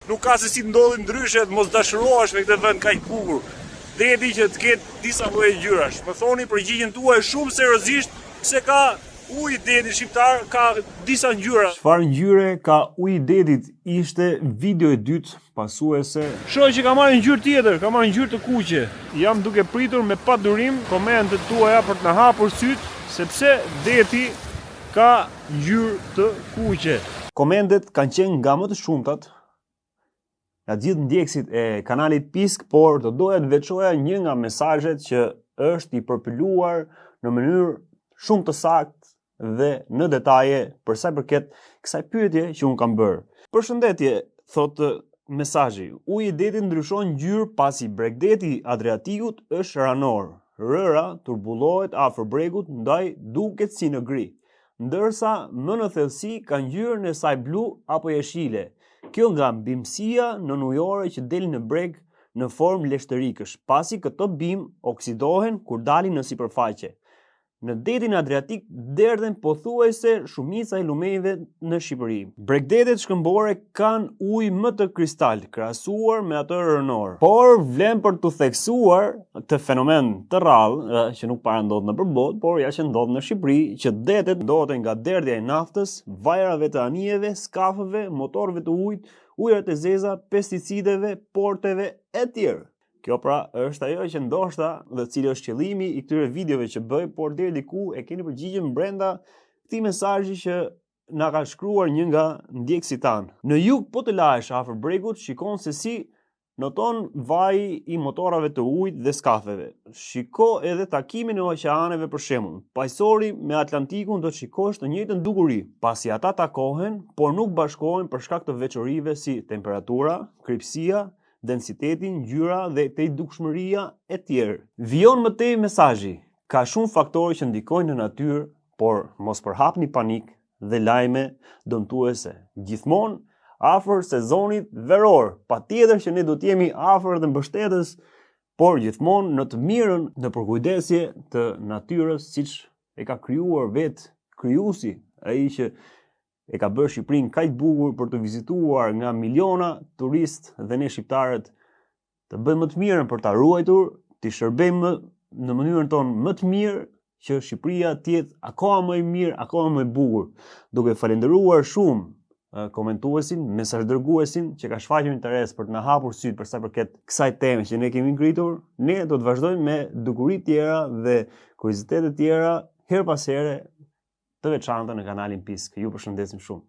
nuk ka se si ndodhin ndryshe të mos dashurohesh me këtë vend kaq bukur. Deti që të ketë disa lloje ngjyrash. Më thoni përgjigjen tuaj shumë seriozisht se ka uji i detit shqiptar, ka disa ngjyra. Çfarë ngjyre ka uji i detit ishte video e dytë pasuese. Shoh që ka marrë ngjyrë tjetër, ka marrë ngjyrë të kuqe. Jam duke pritur me padurim komentet tuaja për të na hapur syt, sepse deti ka ngjyrë të kuqe. Komentet kanë qenë nga më të shumtat nga gjithë ndjekësit e kanalit Pisk, por do doja të veçoja një nga mesazhet që është i përpiluar në mënyrë shumë të saktë dhe në detaje për sa i përket kësaj pyetje që unë kam bërë. Përshëndetje, thotë mesazhi. Uji i detit ndryshon ngjyrë pasi bregdeti Adriatikut është ranor. Rëra turbullohet afër bregut, ndaj duket si në gri, ndërsa më në thellësi ka ngjyrën e saj blu apo jeshile. Kjo nga bimësia nënujore që del në breg në formë leshterikësh, pasi këto bim oksidohen kur dalin në sipërfaqe. Në detin Adriatik derdhen pothuajse shumica e lumejve në Shqipëri. Bregdetet shkëmbore kanë ujë më të kristal krahasuar me atë rënor. Por vlen për të theksuar këtë fenomen të rrallë që nuk parandodh në përbot, por ja që ndodh në Shqipëri, që detet ndohen nga derdhja e naftës, vajrave të anijeve, skafëve, motorëve të ujit, ujërat e zeza, pesticideve, porteve e tjerë. Kjo pra është ajo që ndoshta dhe cili është qëllimi i këtyre videove që bëj, por deri diku e keni përgjigjen brenda këtij mesazhi që na ka shkruar një nga ndjekësit tanë. Në jug po të lahesh afër bregut, shikon se si noton vaji i motorave të ujit dhe skafeve. Shiko edhe takimin e oqeaneve për shembull. Pajsori me Atlantikun do të shikosh të njëjtën dukuri, pasi ata takohen, por nuk bashkohen për shkak të veçorive si temperatura, kripsia, densiteti, ngjyra dhe tejdukshmëria e tjerë. Vijon më tej mesazhi. Ka shumë faktorë që ndikojnë në natyrë, por mos përhapni panik dhe lajme dëmtuese. Gjithmonë afër sezonit veror, patjetër që ne do të jemi afër dhe mbështetës, por gjithmonë në të mirën në përkujdesje të natyrës, siç e ka krijuar vetë krijuesi, ai që e ka bërë Shqipërinë kaq bukur për të vizituar nga miliona turistë dhe ne shqiptarët të bëjmë më të mirën për ta ruajtur, të shërbejmë në mënyrën tonë më të mirë që Shqipëria të jetë akoma më e mirë, akoma më e bukur. Duke falendëruar shumë komentuesin, mesazhdërguesin që ka shfaqur interes për të na hapur syt për sa përket kësaj teme që ne kemi ngritur, ne do të vazhdojmë me dukuri tjera dhe kuriozitete tjera her pas here të veçanta në kanalin Pisk. Ju përshëndesim shumë.